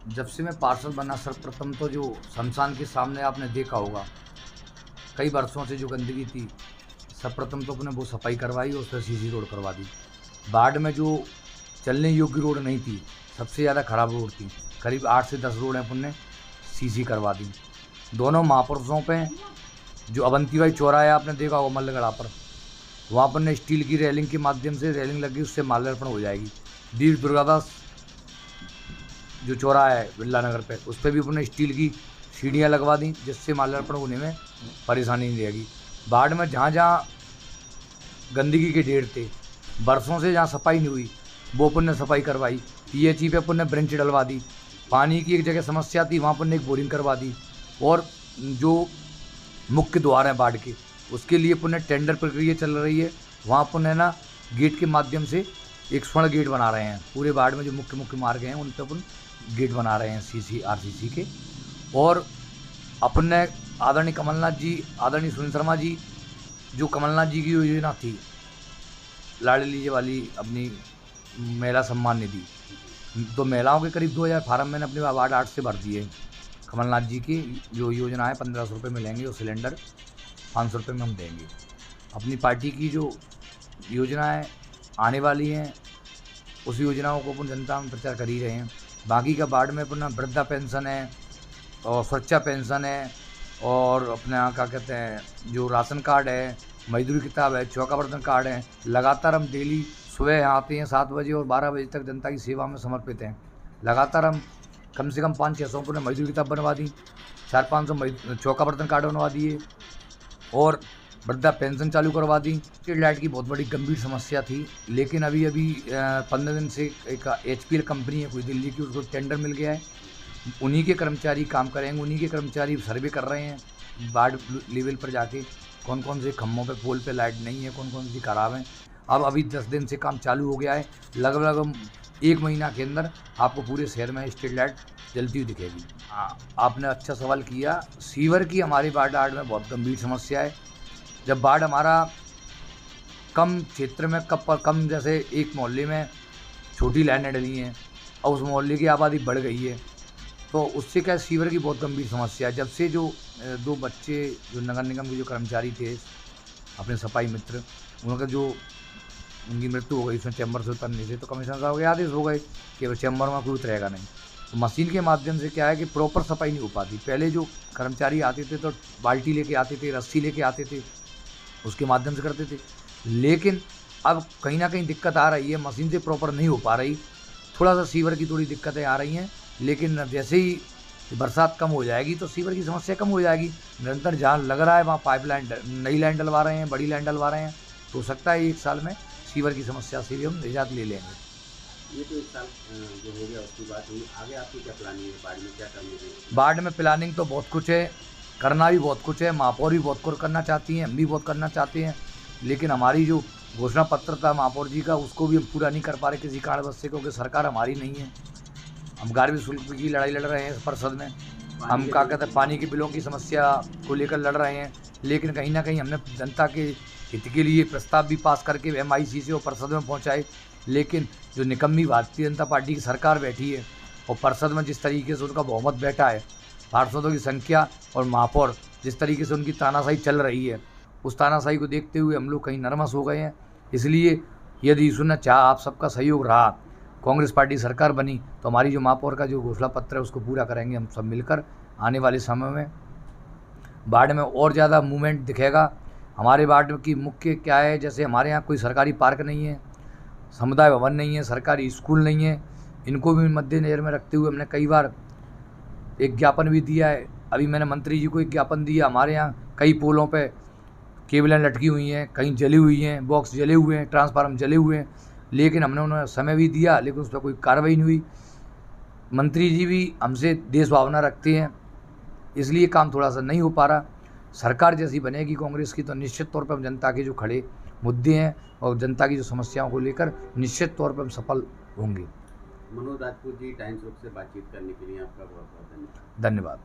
जब से मैं पार्षद बना सर्वप्रथम तो जो शमशान के सामने आपने देखा होगा कई वर्षों से जो गंदगी थी, सर्वप्रथम तो अपने वो सफाई करवाई और उस पर सीसी रोड करवा दी। बाढ़ में जो चलने योग्य रोड नहीं थी, सबसे ज़्यादा खराब रोड थी, करीब 8 से 10 रोड अपन ने सीसी करवा दी। दोनों महापुरुषों पे जो अवंतीबाई चौराहा आपने देखा होगा मल्लगढ़ा पर, वहाँ पर ने स्टील की रेलिंग के माध्यम से रेलिंग लगी, उससे माल्यार्पण हो जाएगी। वीर दुर्गादास जो चौराहा है बिरला नगर पे, उस पर भी अपने स्टील की सीढ़ियाँ लगवा दी, जिससे माल्यार्पण होने में परेशानी नहीं रहेगी। बाढ़ में जहाँ जहाँ गंदगी के ढेर थे, बरसों से जहाँ सफाई नहीं हुई, वो अपन ने सफाई करवाई। पीएचई पे अपन ने ब्रेंच डलवा दी। पानी की एक जगह समस्या थी, वहाँ अपन ने एक बोरिंग करवा दी। और जो मुख्य द्वार हैं बाढ़ के, उसके लिए अपन ने टेंडर प्रक्रिया चल रही है। वहाँ अपन ने ना गेट के माध्यम से एक स्वर्ण गेट बना रहे हैं। पूरे बाढ़ में जो मुख्य मुख्य मार्ग हैं उन पर अपन गेट बना रहे हैं सीसी आरसीसी के। और अपन ने आदरणीय कमलनाथ जी, आदरणीय सुनील शर्मा जी, जो कमलनाथ जी की योजना थी लाडली वाली अपनी महिला सम्मान निधि, तो महिलाओं के करीब 2000 फार्म मैंने अपने वार्ड 8 से भर दिए। कमलनाथ जी की जो योजना है 1500 रुपये मिलेंगे और सिलेंडर 500 रुपये में हम देंगे। अपनी पार्टी की जो योजना है आने वाली हैं, उस योजनाओं को अपन जनता में प्रचार कर ही रहे हैं। बाकी का बाढ़ में अपना वृद्धा पेंशन है और सुरक्षा पेंशन है और अपने यहाँ क्या कहते हैं जो राशन कार्ड है, मजदूरी किताब है, चौका बर्तन कार्ड है। लगातार हम डेली सुबह यहाँ आते हैं 7 बजे और 12 बजे तक जनता की सेवा में समर्पित हैं। लगातार हम कम से कम 500-600 पर मजदूरी किताब बनवा दी, 400-500 चौका बर्तन कार्ड बनवा दिए और वृद्धा पेंशन चालू करवा दी। स्ट्रीट लाइट की बहुत बड़ी गंभीर समस्या थी, लेकिन अभी 15 दिन से एक HPL कंपनी है कोई दिल्ली की, उसको टेंडर मिल गया है। उन्हीं के कर्मचारी काम करेंगे, उन्हीं के कर्मचारी सर्वे कर रहे हैं बाढ़ लेवल पर जाके कौन कौन से खम्भों पे पोल पे लाइट नहीं है, कौन कौन सी खराब है। अब अभी 10 दिन से काम चालू हो गया है। लगभग 1 महीना के अंदर आपको पूरे शहर में स्ट्रीट लाइट जलती हुई दिखेगी। आपने अच्छा सवाल किया। सीवर की हमारी बाढ़ में बहुत गंभीर समस्या है। जब बाढ़ हमारा कम क्षेत्र में कम जैसे एक मोहल्ले में छोटी लाइनें डली हैं और उस मोहल्ले की आबादी बढ़ गई है, तो उससे क्या सीवर की बहुत गंभीर समस्या है। जब से जो 2 बच्चे जो नगर निगम के जो कर्मचारी थे अपने सफाई मित्र, उनकी मृत्यु हो गई उसमें चैम्बर से उतरने से, तो कमिश्नर साहब के आदेश हो गए कि चैम्बर में कोई उतरेगा नहीं। तो मशीन के माध्यम से क्या है कि प्रॉपर सफाई नहीं हो पाती। पहले जो कर्मचारी आते थे तो बाल्टी लेके आते थे, रस्सी लेके आते थे, उसके माध्यम से करते थे। लेकिन अब कहीं ना कहीं दिक्कत आ रही है, मशीन से प्रॉपर नहीं हो पा रही। थोड़ा सा सीवर की थोड़ी दिक्कतें आ रही हैं, लेकिन जैसे ही बरसात कम हो जाएगी तो सीवर की समस्या कम हो जाएगी। निरंतर जहाँ लग रहा है वहाँ पाइपलाइन नई लाइन डलवा रहे हैं, बड़ी लाइन डलवा रहे हैं, तो हो सकता है 1 साल में सीवर की समस्या से भी हम निजात ले लेंगे। ये तो 1 साल जो हो गया उसकी बात हुई, आगे आपकी क्या प्लानिंग है? बाढ़ में क्या करने की? बाढ़ में प्लानिंग तो बहुत कुछ है, करना भी बहुत कुछ है। महापौर भी बहुत कुछ करना चाहती हैं, हम भी बहुत करना चाहते हैं, लेकिन हमारी जो घोषणा पत्र था महापौर जी का, उसको भी हम पूरा नहीं कर पा रहे किसी कारणवश से, क्योंकि सरकार हमारी नहीं है। हम गार्बेज शुल्क की लड़ाई लड़ रहे हैं परिषद में, हम क्या कहते हैं पानी के बिलों की समस्या को लेकर लड़ रहे हैं, लेकिन कहीं ना कहीं हमने जनता के हित के लिए प्रस्ताव भी पास करके MIC से और परिषद में पहुंचाए। लेकिन जो निकम्मी भारतीय जनता पार्टी की सरकार बैठी है और परिषद में जिस तरीके से उनका बहुमत बैठा है, पार्षदों की संख्या और महापौर जिस तरीके से उनकी तानाशाही चल रही है, उस तानाशाही को देखते हुए हम लोग कहीं नर्वस हो गए हैं। इसलिए यदि सुनना चाह आप सबका सहयोग रहा, कांग्रेस पार्टी सरकार बनी, तो हमारी जो महापौर का जो घोषणा पत्र है उसको पूरा करेंगे हम सब मिलकर। आने वाले समय में बाढ़ में और ज़्यादा मूवमेंट दिखेगा। हमारे वार्ड की मुख्य क्या है, जैसे हमारे यहाँ कोई सरकारी पार्क नहीं है, समुदाय भवन नहीं है, सरकारी स्कूल नहीं है, इनको भी मद्देनजर में रखते हुए हमने कई बार एक ज्ञापन भी दिया है। अभी मैंने मंत्री जी को एक ज्ञापन दिया। हमारे यहाँ कई पोलों पे केबलें लटकी हुई हैं, कहीं जली हुई हैं, बॉक्स जले हुए हैं, ट्रांसफार्मर जले हुए हैं, लेकिन हमने उन्हें समय भी दिया, लेकिन उस पर कोई कार्रवाई नहीं हुई। मंत्री जी भी हमसे देश भावना रखते हैं, इसलिए काम थोड़ा सा नहीं हो पा रहा। सरकार जैसी बनेगी कांग्रेस की, तो निश्चित तौर पर हम जनता के जो खड़े मुद्दे हैं और जनता की जो समस्याओं को लेकर निश्चित तौर पर हम सफल होंगे। मनोज राजपूत जी, टाइम्स ग्रुप से बातचीत करने के लिए आपका बहुत बहुत धन्यवाद। धन्यवाद।